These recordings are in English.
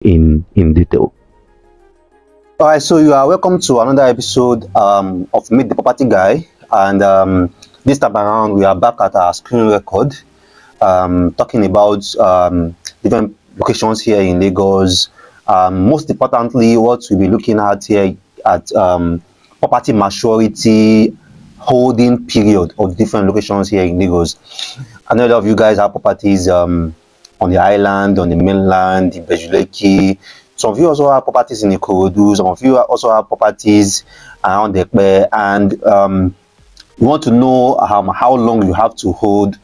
in detail. All right, so you are welcome to another episode of Meet the Property Guy, and this time around we are back at our screen record, talking about different locations here in Lagos. Most importantly, what we'll be looking at here at property maturity holding period of different locations here in Lagos. I know a lot of you guys have properties on the island, on the mainland, in Ibeju-Lekki. Some of you also have properties in Akodo. Some of you also have properties around Epe, and you want to know how long you have to hold,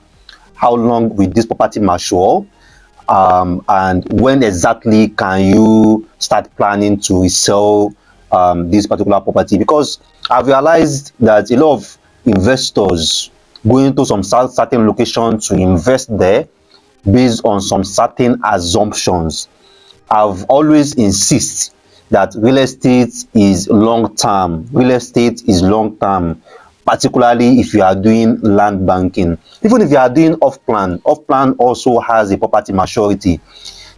how long will this property mature, and when exactly can you start planning to resell this particular property. Because I've realized that a lot of investors go into some certain location to invest there based on some certain assumptions. I've always insist that real estate is long term. Real estate is long term, particularly if you are doing land banking. Even if you are doing off-plan also has a property maturity.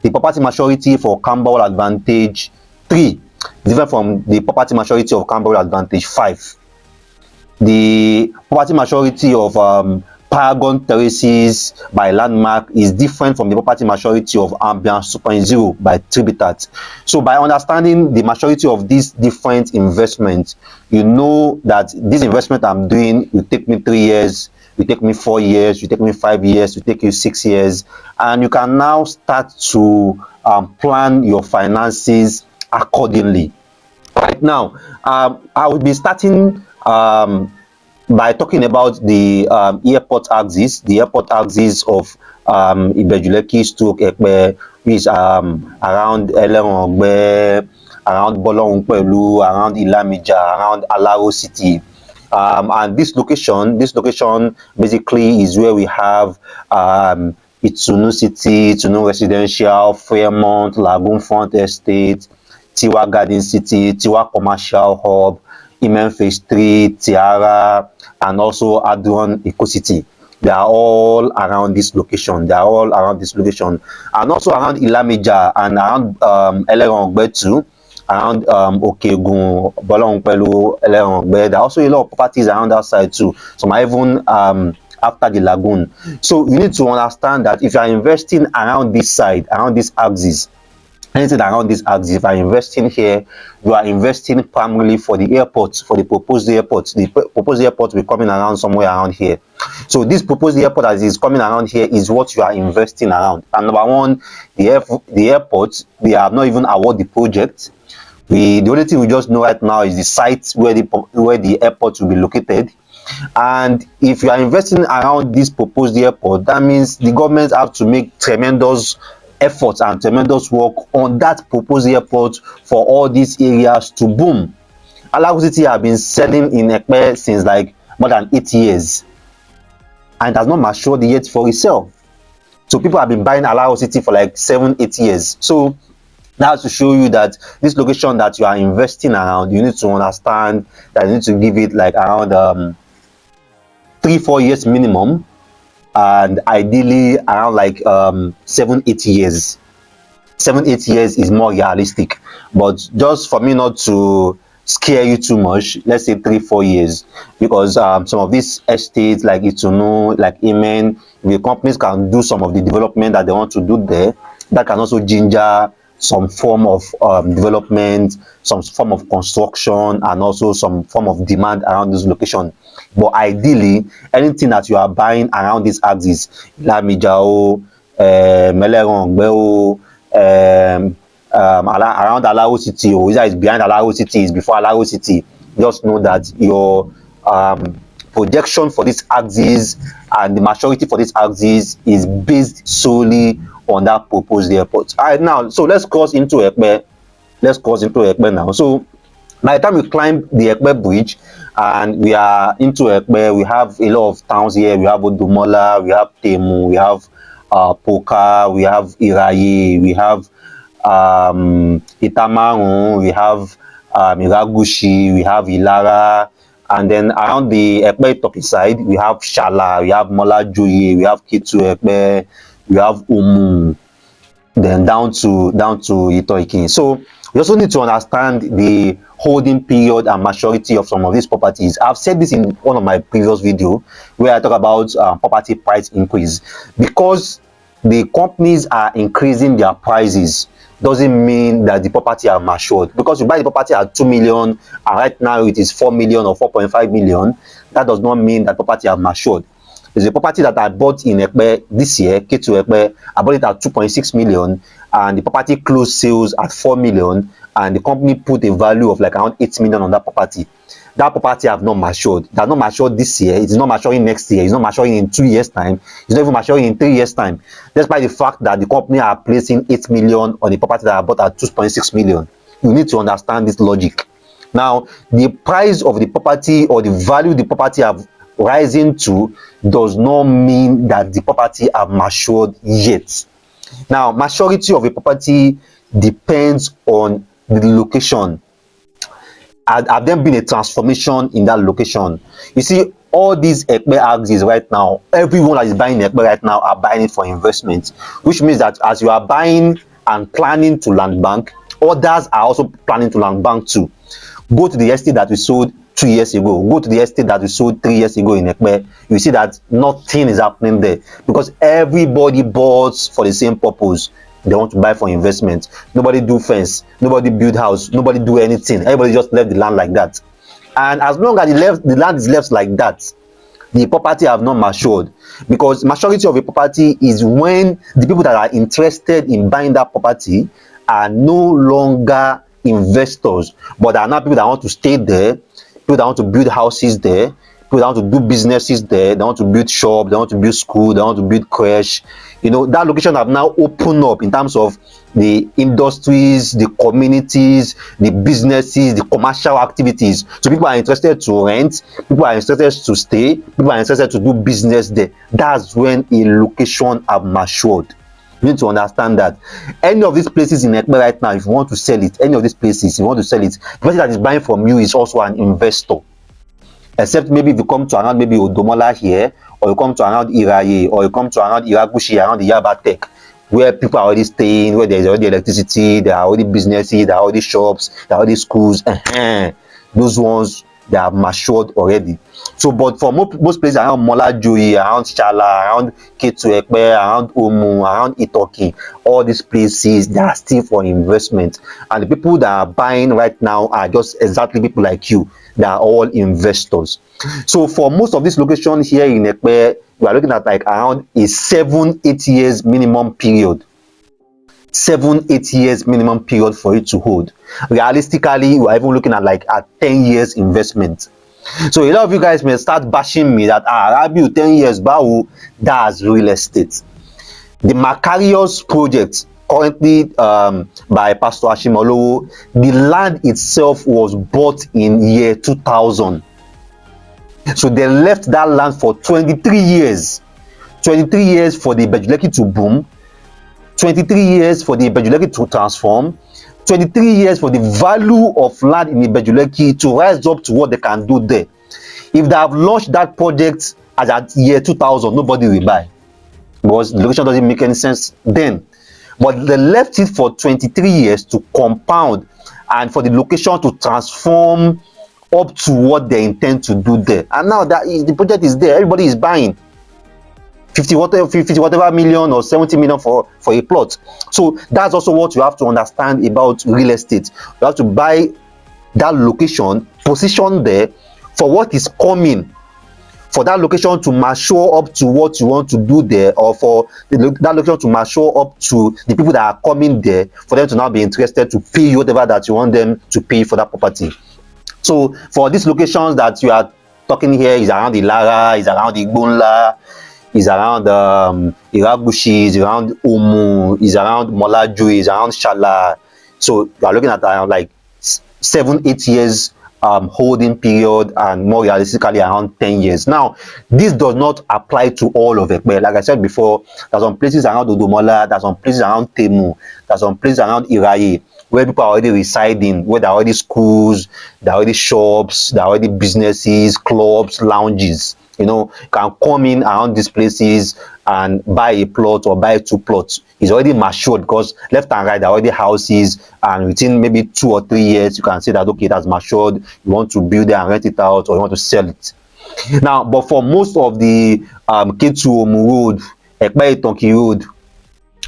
The property maturity for Campbell Advantage 3 different from the property maturity of Campbell Advantage 5. The property maturity of Paragon Terraces by Landmark is different from the property maturity of Ambiance 2.0 by Tribitat. So by understanding the maturity of these different investments, you know that this investment I'm doing will take me 3 years, will take me 4 years, will take me 5 years, will take you 6 years, and you can now start to plan your finances accordingly. Right now, I will be starting by talking about the airport axis, of Ibeju-Lekki stroke Epe, which is around Eleko, around Bolonpelu, around Ilamija, around Alaro city. And this location basically is where we have Itunu city, Itunu residential, Fairmont, Lagoon front estate, Tiwa Garden City, Tiwa Commercial Hub, Imen Phase 3, Tiara, and also Adron Eco City. They are all around this location. And also around Ilamija and around Eleko too, around Okegun, Bolonpelu, Eleko. There are also a lot of properties around that side too. Some are even after the lagoon. So you need to understand that if you are investing around this side, around this axis, anything around this axis, if you are investing here, you are investing primarily for the airport, for the proposed airport. The proposed airport will be coming around somewhere around here. So this proposed airport as is coming around here is what you are investing around. And number one, the airport, they have not even awarded the project. The only thing we just know right now is the site where the airport will be located. And if you are investing around this proposed airport, that means the government have to make tremendous efforts and tremendous work on that proposed airport for all these areas to boom. Alaro City have been selling in Epe since like more than 8 years, and it has not matured yet for resale. So people have been buying Alaro City for like 7-8 years. So that's to show you that this location that you are investing around, you need to understand that you need to give it like around 3-4 years minimum, and ideally around like 7-8 years. 7-8 years is more realistic, but just for me not to scare you too much, let's say 3-4 years, because some of these estates like Itunu, like Imen, the companies can do some of the development that they want to do there, that can also ginger some form of development, some form of construction, and also some form of demand around this location. But ideally, anything that you are buying around this axis, Lamijao, Melerong, around Alaro City, or either it's behind Alaro City, is before Alaro City, just know that your projection for this axis and the maturity for this axis is based solely on that proposed airport. All right, now, so let's cross into Epe. Now. So by the time we climb the Epe bridge and we are into Epe, we have a lot of towns here. We have Odumola, we have Temu, we have Poka, we have Iraye, we have Itamaru, we have Iragushi, we have Ilara, and then around the Epe Toki side, we have Shala, we have Mola Joye, we have Ketu-Epe, we have Umu. then down to Itoikin. So we also need to understand the holding period and maturity of some of these properties. I've said this in one of my previous videos where I talk about property price increase. Because the companies are increasing their prices doesn't mean that the property are matured. Because you buy the property at 2 million and right now it is 4 million or 4.5 million, that does not mean that property are matured. There's a property that I bought in Epe this year, Ketu-Epe. I bought it at 2.6 million and the property closed sales at 4 million and the company put a value of like around 8 million on that property. That property have not matured. It has not matured this year. It's not maturing next year. It's not maturing in 2 years' time. It's not even maturing in 3 years' time. Despite the fact that the company are placing 8 million on the property that I bought at 2.6 million. You need to understand this logic. Now, the price of the property or the value the property have rising to does not mean that the property have matured yet. Now, maturity of a property depends on the location. Have there been a transformation in that location? You see, all these Epe axes right now, everyone that is buying Epe right now are buying it for investment, which means that as you are buying and planning to land bank, others are also planning to land bank too. Go to the estate that we sold 2 years ago, go to the estate that we sold 3 years ago in Epe, you see that nothing is happening there because everybody bought for the same purpose. They want to buy for investment. Nobody do fence, nobody build house, nobody do anything. Everybody just left the land like that. And as long as the land is left like that, the property have not matured, because maturity of a property is when the people that are interested in buying that property are no longer investors, but are now people that want to stay there, people that want to build houses there, people that want to do businesses there, they want to build shops, they want to build school, they want to build creche. You know, that location have now opened up in terms of the industries, the communities, the businesses, the commercial activities. So people are interested to rent, people are interested to stay, people are interested to do business there. That's when a location have matured. You need to understand that any of these places in Epe right now, if you want to sell it, any of these places, you want to sell it, the person that is buying from you is also an investor. Except maybe if you come to around maybe Odomola here, or you come to around Iraye, or you come to around Iragushi, around the Yabatek, where people are already staying, where there's already electricity, there are already businesses, there are already shops, there are already schools. Those ones, they are matured already. So, but for most places around Molajoyi, around Chala, around Ketu-Epe, around Omu, around Itoikin, all these places, they are still for investment. And the people that are buying right now are just exactly people like you. They are all investors. So for most of these locations here in Epe, we are looking at like around a 7-8 years minimum period. 7-8 years minimum period for it to hold. Realistically, we are even looking at like a 10 years investment. So a lot of you guys may start bashing me that Rabiu 10 years, Bawu, that's real estate. The Macarius project, currently by Pastor Ashimolowo, the land itself was bought in year 2000. So they left that land for 23 years. 23 years for the Ibeju-Lekki to boom, 23 years for the Ibeju-Lekki to transform, 23 years for the value of land in Ibeju-Lekki to rise up to what they can do there. If they have launched that project as at year 2000, nobody will buy, because the location doesn't make any sense then. But they left it for 23 years to compound and for the location to transform up to what they intend to do there. And now that the project is there, everybody is buying 50 whatever million or 70 million for a plot. So that's also what you have to understand about real estate. You have to buy that location, position there for what is coming, for that location to mature up to what you want to do there, or for that location to mature up to the people that are coming there, for them to now be interested to pay you whatever that you want them to pay for that property. So for these locations that you are talking here, is around Ilara, is around Igbonla, is around Iragushi, is around Omu, is around Molajoyi, is around Shala. So you are looking at around like 7-8 years holding period, and more realistically around 10 years. Now, this does not apply to all of it, but like I said before, there's some places around Odomola, there's some places around Temu, there's some places around Iraye, where people are already residing, where there are already schools, there are already shops, there are already businesses, clubs, lounges. can come in around these places and buy a plot or buy 2 plots. It's already matured because left and right there are already houses, and within maybe 2 or 3 years you can say that okay, that's matured, you want to build it and rent it out, or you want to sell it. Now, but for most of the Ketu-Epe road, Itoikin road,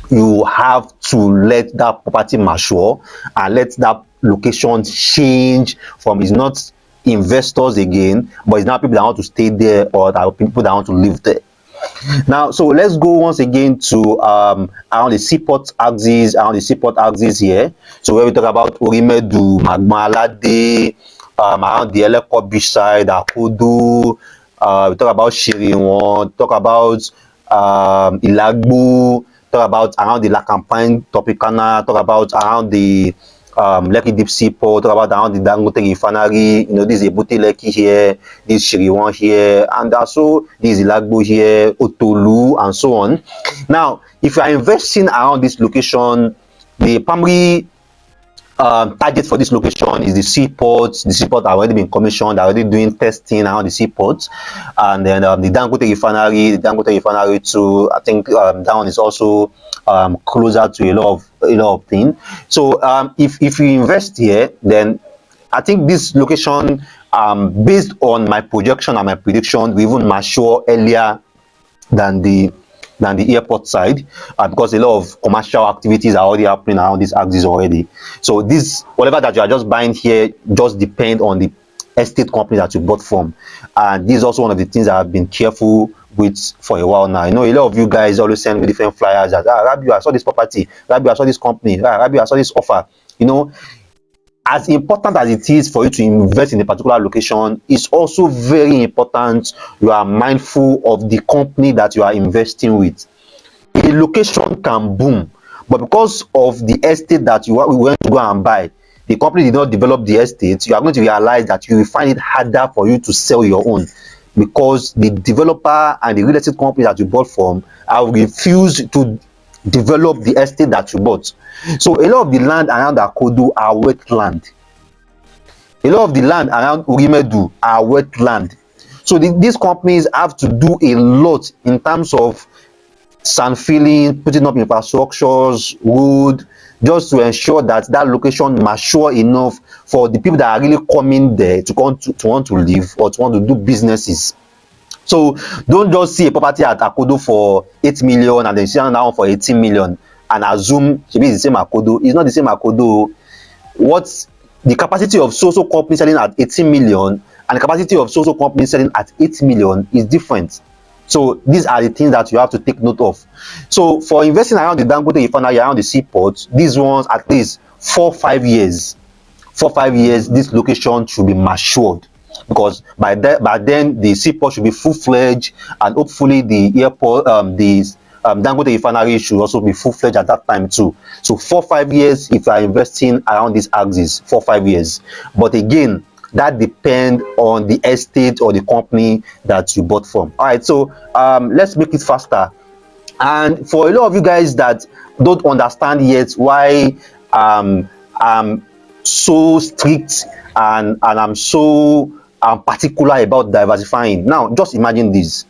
you have to let that property mature and let that location change from, it's not investors again, but it's now people that want to stay there, or that people that want to live there. Now, so let's go once again to around the seaport axis here. So where we talk about Orimedu, Magmalade, around the Eleko beach side, Akodo, we talk about Shiriwon, talk about Ilagbo, talk about around the Lacampine Topicana, talk about around the Lekki Deep Seaport, talk about around the Dangote Refinery. This is Ibeju-Lekki here, this is Shiriwon here, and also this is Ilagbo here, Otolu, and so on. Now, if you are investing around this location, the primary target for this location is the seaports. The seaport have already been commissioned, already doing testing around the seaports, and then the Dangote Refinery too. I think that one is also closer to a lot of things. So if you invest here, then I think this location, based on my projection and my prediction, will even mature earlier than the airport side, because a lot of commercial activities are already happening around this axis already. So this, whatever that you are just buying here, just depend on the estate company that you bought from. And this is also one of the things that I've been careful with for a while now. A lot of you guys always send me different flyers that, Rabiu, I saw this property, Rabiu, I saw this company, Rabiu, I saw this offer. As important as it is for you to invest in a particular location, it's also very important you are mindful of the company that you are investing with. A location can boom, but because of the estate that we went to go and buy, the company did not develop the estate, you are going to realize that you will find it harder for you to sell your own, because the developer and the real estate company that you bought from have refused to develop the estate that you bought. So a lot of the land around Akodo are wetland. A lot of the land around Orimedu are wetland. So these companies have to do a lot in terms of sand filling, putting up infrastructures, road, just to ensure that that location mature enough for the people that are really coming there to want to live or to want to do businesses. So don't just see a property at Akodo for 8 million and then see another one for 18 million and assume maybe it's the same Akodo. It's not the same Akodo. What's the capacity of so-so company selling at 18 million and the capacity of so-so company selling at 8 million is different. So these are the things that you have to take note of. So for investing around the Dangote Refinery, around the seaport, these ones at least 4-5 years. 4-5 years, this location should be matured, because by then the seaport should be full-fledged, and hopefully the airport, Dangote Refinery should also be full-fledged at that time too. So 4-5 years if you are investing around this axis, 4-5 years. But again, that depends on the estate or the company that you bought from. All right, so let's make it faster. And for a lot of you guys that don't understand yet why I'm so strict and I'm so particular about diversifying. Now, just imagine this.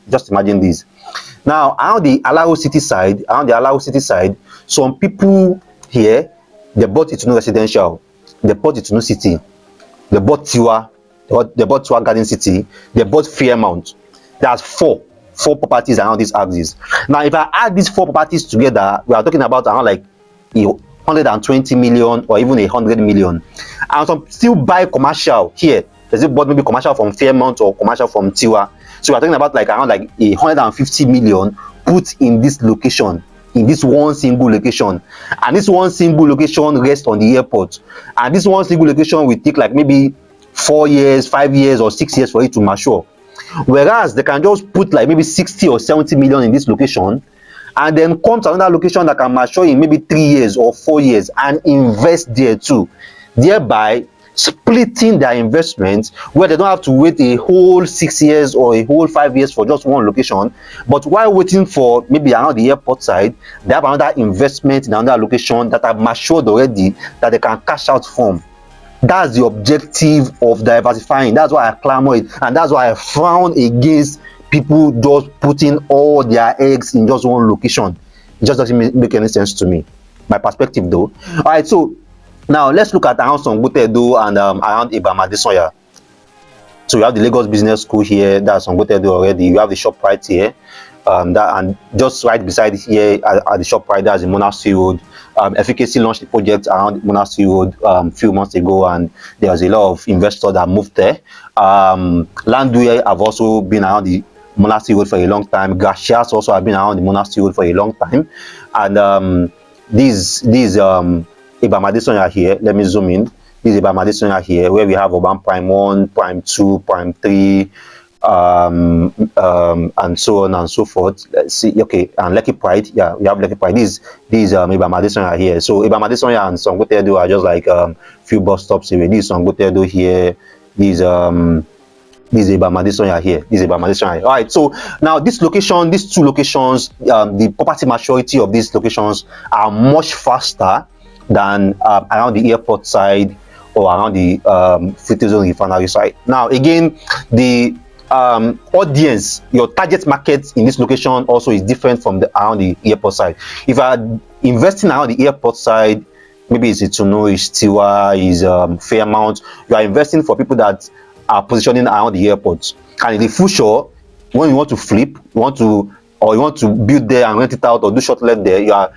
Now, around the Alaro city side, some people here, they bought Itunu residential, they bought Itunu city, they bought Tiwa, they bought Tiwa Garden City, they bought Fairmount. That's four properties around this axis. Now, if I add these 4 properties together, we are talking about around like 120 million or even 100 million. And some still buy commercial here. There's a bought maybe commercial from Fairmount or commercial from Tiwa. So we're talking about like around like 150 million put in this location, in this one single location. And this one single location rests on the airport. And this one single location will take like maybe 4 years, 5 years, or 6 years for it to mature. Whereas they can just put like maybe 60 or 70 million in this location and then come to another location that can mature in maybe 3 years or 4 years and invest there too, thereby splitting their investment, where they don't have to wait a whole 6 years or a whole 5 years for just one location. But while waiting for maybe around the airport side, they have another investment in another location that have matured already that they can cash out from. That's the objective of diversifying. That's why I clamor it, and that's why I frown against people just putting all their eggs in just one location. It just doesn't make any sense to me. My perspective, though. All right, so now let's look at around Songotedo and around Ibamadesoya. So you have the Lagos Business School here, that's Songotedo already. You have the shop right here, that, and just right beside here at the shop right, that's the Monastery Road. FKC launched the project around Monastery Road a few months ago, and there was a lot of investors that moved there. Landware have also been around the Monastery Road for a long time. Gracias also have been around the Monastery Road for a long time. And these Ibamadesoya here, let me zoom in. This is Ibamadesoya here, where we have Urban Prime 1, Prime 2, Prime 3, and so on and so forth. Let's see. Okay, and Lekki Pride. Yeah, we have Lekki Pride. These Ibamadesoya here. So Ibamadesoya and Songotedo are just like few bus stops away. This is Songotedo here. These Ibamadesoya here. This is Ibamadesoya here. All right. So now this location, these two locations, the property maturity of these locations are much faster than around the airport side or around the Free Trade Zone refinery side. Now again, the audience, your target market in this location also is different from around the airport side. If you are investing around the airport side, maybe it's Itunu, it's Tiara, it's Fairmount, you are investing for people that are positioning around the airport. And in the future, when you want to flip, you want to build there and rent it out or do short let there, you are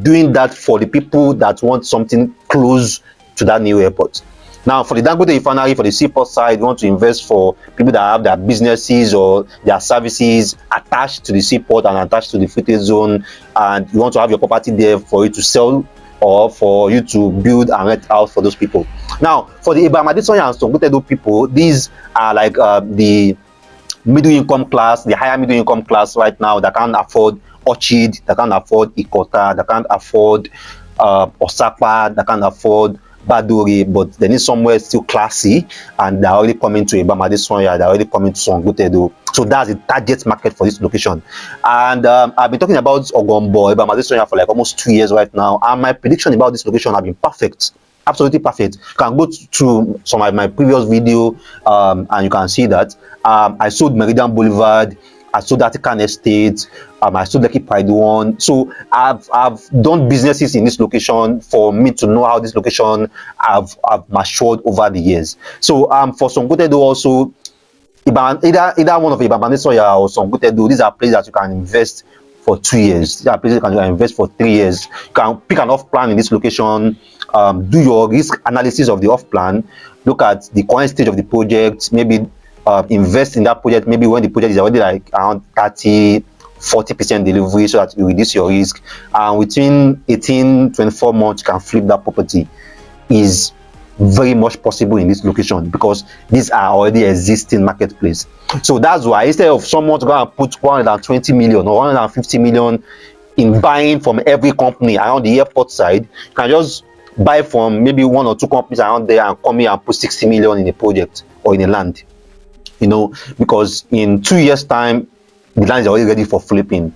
doing that for the people that want something close to that new airport. Now, for the Dangote refinery, for the seaport side, you want to invest for people that have their businesses or their services attached to the seaport and attached to the Free Trade Zone, and you want to have your property there for you to sell or for you to build and rent out for those people. Now, for the Ibamadesoya and Songotedo people, these are like the middle income class, the higher middle income class right now that can't afford Orchid, that can't afford Ikota, that can't afford Osapa, that can't afford Baduri, but they need somewhere still classy, and they're already coming to Ibamadesoya, they're already coming to Songotedo. So that's the target market for this location. And I've been talking about Ogombo, Ibamadesoya for like almost 2 years right now, and my prediction about this location have been perfect. Absolutely perfect. You can go to some of my previous video and you can see that I sold Meridian Boulevard, I sold Atikan Estate, I sold Lekki Pride 1. So I've done businesses in this location for me to know how this location have matured over the years. So for Songotedo also, either one of Ibamadesoya or Songotedo, these are places that you can invest for 2 years. These are places you can invest for 3 years. You can pick an off plan in this location, do your risk analysis of the off plan, look at the current stage of the project, maybe invest in that project maybe when the project is already like around 30-40% delivery, so that you reduce your risk, and within 18-24 months you can flip that property. Is very much possible in this location because these are already existing marketplace. So that's why instead of someone to go and put 120 million or 150 million in buying from every company around the airport side, you can just buy from maybe 1 or 2 companies around there and come here and put 60 million in a project or in a land. You know, because in 2 years time the land is already ready for flipping.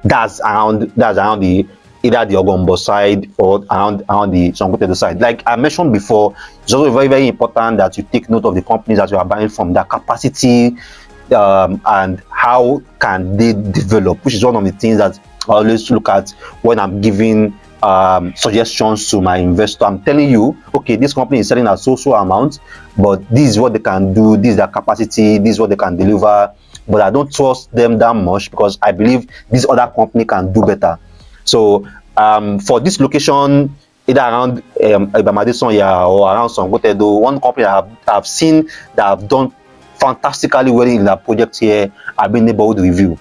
That's around the either the Ogombo side or around the Songotedo side. Like I mentioned before, it's also very, very important that you take note of the companies that you are buying from, their capacity and how can they develop, which is one of the things that I always look at when I'm giving suggestions to my investor. I'm telling you, okay, this company is selling at so amount, but this is what they can do, this is their capacity, this is what they can deliver, but I don't trust them that much because I believe this other company can do better. So for this location, either around Ibamadesoya or around Songotedo, one company I've seen that have done fantastically well in that project here, I've been Neighborhood Review.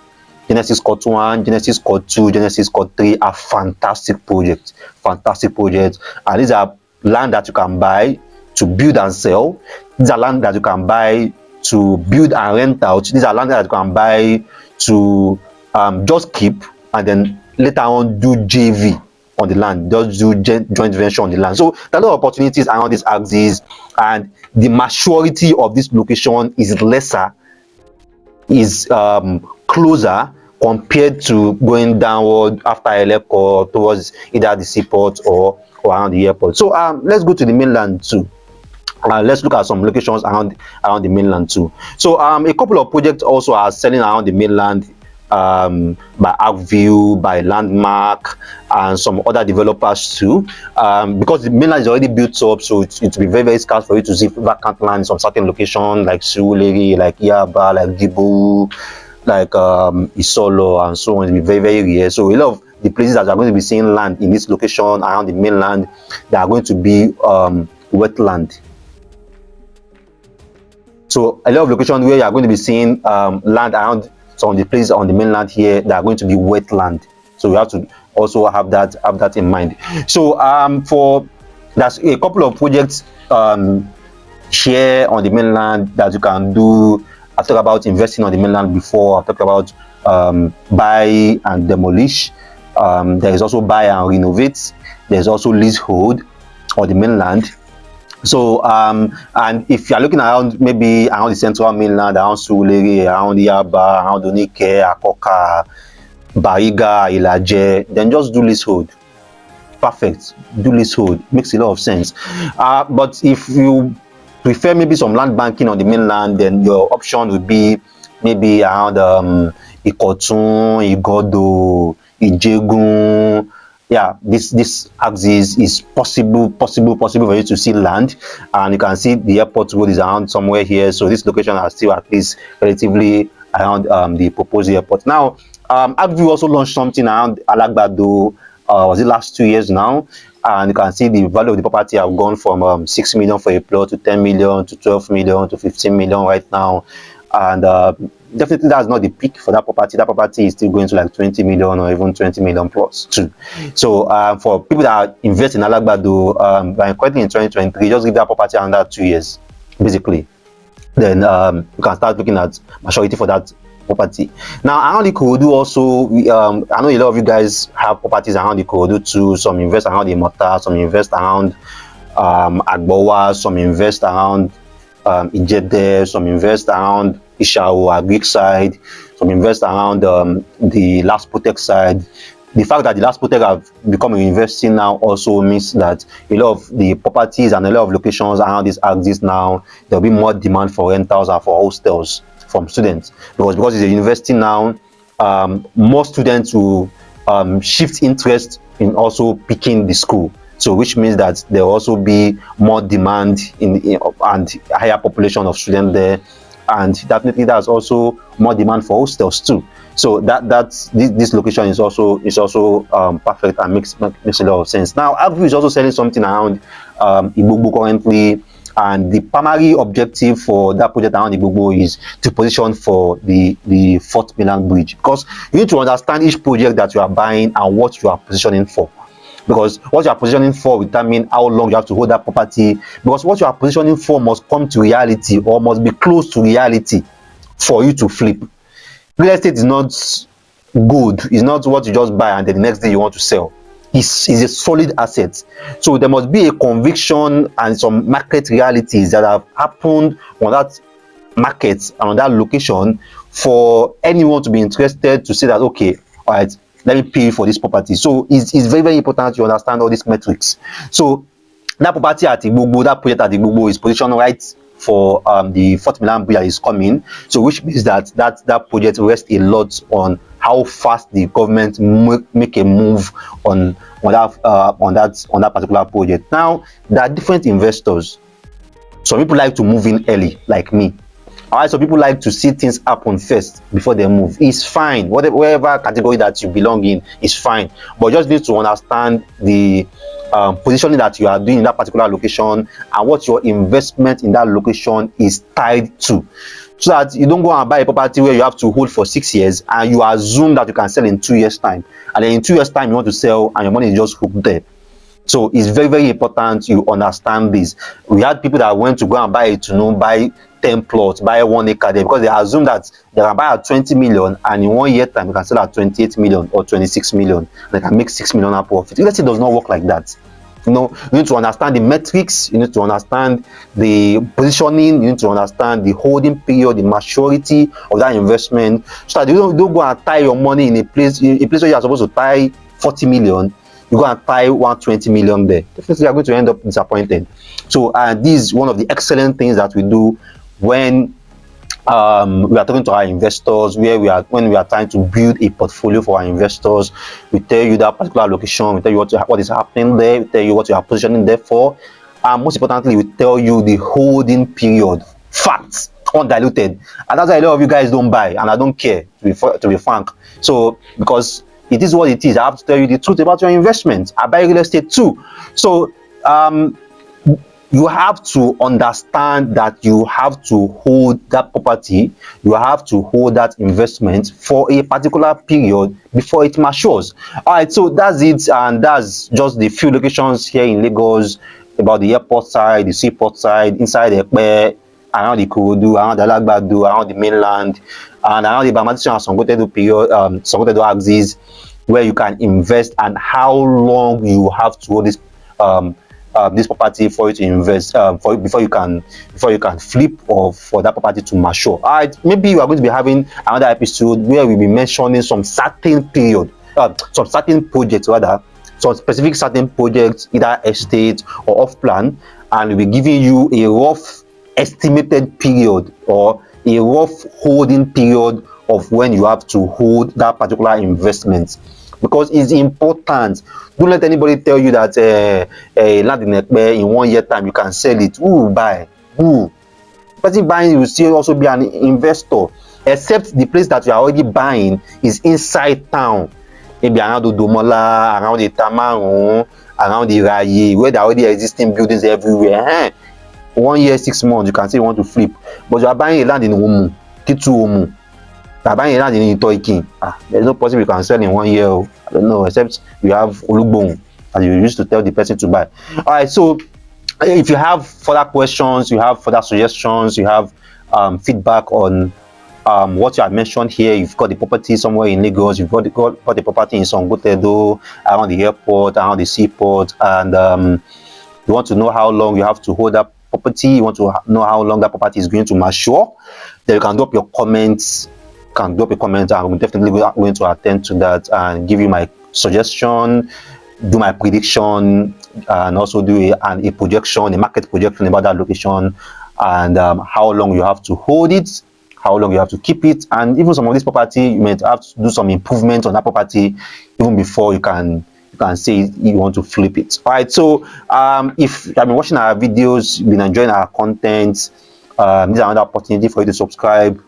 Genesis Court 1, Genesis Court 2, Genesis Court 3 are fantastic projects. And these are land that you can buy to build and sell. These are land that you can buy to build and rent out. These are land that you can buy to just keep and then later on do JV on the land, just do joint venture on the land. So there are a lot of opportunities around this axis, and the maturity of this location is lesser, is closer compared to going downward after Eleko towards either the seaport or around the airport. So let's go to the mainland too. Let's look at some locations around the mainland too. So a couple of projects also are selling around the mainland, by Arcview, by Landmark, and some other developers too. Because the mainland is already built up, so it will be very, very scarce for you to see vacant land in some certain locations like Surulere, like Yaba, like Gibu, like Isolo, and so on. It will be very, very rare. So a lot of the places that are going to be seeing land in this location around the mainland, they are going to be wetland. So a lot of locations where you are going to be seeing land around some of the places on the mainland here, they are going to be wetland. So we have to also have that in mind. So there's a couple of projects here on the mainland that you can do. I talked about investing on the mainland before. I talked about buy and demolish. There is also buy and renovate. There's also leasehold on the mainland. So and if you are looking around, maybe around the central mainland, around Surulere, around Yaba, around Onike, Akoka, Bariga, Ilaje, then just do leasehold. Perfect. Do leasehold. Makes a lot of sense. But if you prefer maybe some land banking on the mainland, then your option would be maybe around Ikotun, Igodo, Ijegun. Yeah, this axis is possible for you to see land, and you can see the airport road is around somewhere here. So this location are still at least relatively around the proposed airport. Now, Agview also launched something around Alagbado. Was it last 2 years now? And you can see the value of the property have gone from 6 million for a plot to 10 million to 12 million to 15 million right now. And definitely that's not the peak for that property. That property is still going to like 20 million or even 20 million plus too. So for people that invest in Alagbado, by currently in 2023, just give that property under 2 years basically, then you can start looking at maturity for that property. Now around the Ikorodu also, I know a lot of you guys have properties around the Ikorodu too. Some invest around the Imota, some invest around Agbowa, some invest around Ijede, some invest around Ishao, Agric side, some invest around the Last Protect side. The fact that the Last Protect have become a university now also means that a lot of the properties and a lot of locations around this axis now, there will be more demand for rentals and for hostels from students, because it's a university now. More students will shift interest in also picking the school, so which means that there will also be more demand in and higher population of students there, and definitely that's also more demand for hostels too. So this location is also perfect and makes a lot of sense. Now Agview is also selling something around Igbogbo currently, and the primary objective for that project around Igbogbo is to position for the Fourth Mainland Bridge, because you need to understand each project that you are buying and what you are positioning for. Because what you are positioning for will determine how long you have to hold that property, because what you are positioning for must come to reality or must be close to reality for you to flip. Real estate is not good. It's not what you just buy and then the next day you want to sell. It's a solid asset. So there must be a conviction and some market realities that have happened on that market and on that location for anyone to be interested to say that, okay, all right, let me pay for this property. So it's very, very important you understand all these metrics. So that property at Igbogbo, that project at Igbogbo is positioned right for the Fourth Mainland Bridge is coming. So which means that project rests a lot on how fast the government make a move on that particular project. Now there are different investors. Some people like to move in early, like me. Alright, so people like to see things happen first before they move. It's fine. Whatever category that you belong in is fine. But just need to understand the positioning that you are doing in that particular location and what your investment in that location is tied to, so that you don't go and buy a property where you have to hold for 6 years and you assume that you can sell in 2 years time, and then in 2 years time you want to sell and your money is just hooked there. So it's very, very important you understand this. We had people that went to go and buy Itunu, buy 10 plots, buy 1 acre there, because they assume that they can buy at 20 million and in 1 year time they can sell at 28 million or 26 million. They can make 6 million out profit. Let's say it does not work like that. You need to understand the metrics, you need to understand the positioning, you need to understand the holding period, the maturity of that investment, so that you don't go and tie your money in a place where you are supposed to tie 40 million. you go and tie 120 million there, definitely you are going to end up disappointed. So this is one of the excellent things that we do when we are talking to our investors, when we are trying to build a portfolio for our investors. We tell you that particular location, we tell you what is happening there, we tell you what you are positioning there for, and most importantly, we tell you the holding period, facts, undiluted. And that's why a lot of you guys don't buy, and I don't care, to be frank. So because it is what it is, I have to tell you the truth about your investment. I buy real estate too. So you have to understand that you have to hold that property, you have to hold that investment for a particular period before it matures. All right, so that's it, and that's just the few locations here in Lagos, about the airport side, the seaport side, inside Epe, around the Akodo, around the Lagbado, around the mainland, and around the Bamati and Sangotedo period, Sangotedo axis, where you can invest, and how long you have to hold this property for you to invest, before you can flip, or for that property to mature. All right, maybe you are going to be having another episode where we'll be mentioning some certain period, some certain projects rather, some specific certain projects, either estate or off plan, and we'll be giving you a rough estimated period, or a rough holding period of when you have to hold that particular investment, because it's important. Don't let anybody tell you that land in Ekpe, in 1 year time you can sell it. Who will buy? Who? The person buying will still also be an investor, except the place that you are already buying is inside town, maybe around Odomola, around the Tamarun, around the Raye, where there are already existing buildings everywhere. 1 year 6 months you can say you want to flip, but you are buying a land in Omu, Ketu-Omu, you are buying a land in Itoikin. There's no possible you can sell in 1 year. I don't know, except you have Olugbon, and you used to tell the person to buy. All right, so if you have further questions, you have further suggestions, you have feedback on what you have mentioned here, you've got the property somewhere in Lagos, you've got the property in Sangotedo, around the airport, around the seaport, and you want to know how long you have to hold that property, you want to know how long that property is going to mature, then you can drop your comments. And I'm definitely going to attend to that and give you my suggestion, do my prediction, and also do a projection, a market projection about that location, and how long you have to hold it, how long you have to keep it, and even some of this property you might have to do some improvements on that property even before you can say you want to flip it. All right, so if you have been watching our videos, been enjoying our content, this is another opportunity for you to subscribe.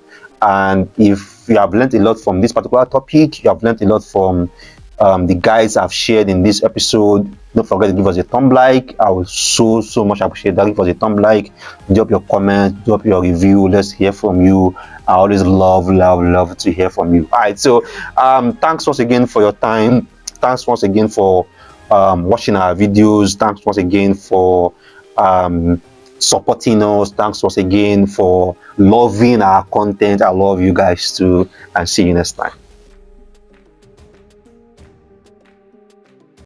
And if you have learned a lot from this particular topic, you have learned a lot from the guys I've shared in this episode, don't forget to give us a thumb like. I will so much appreciate that. Give us a thumb like, drop your comment, drop your review. Let's hear from you. I always love to hear from you. All right, so thanks once again for your time. Thanks once again for watching our videos. Thanks once again for supporting us. Thanks once again for loving our content. I love you guys too, and see you next time.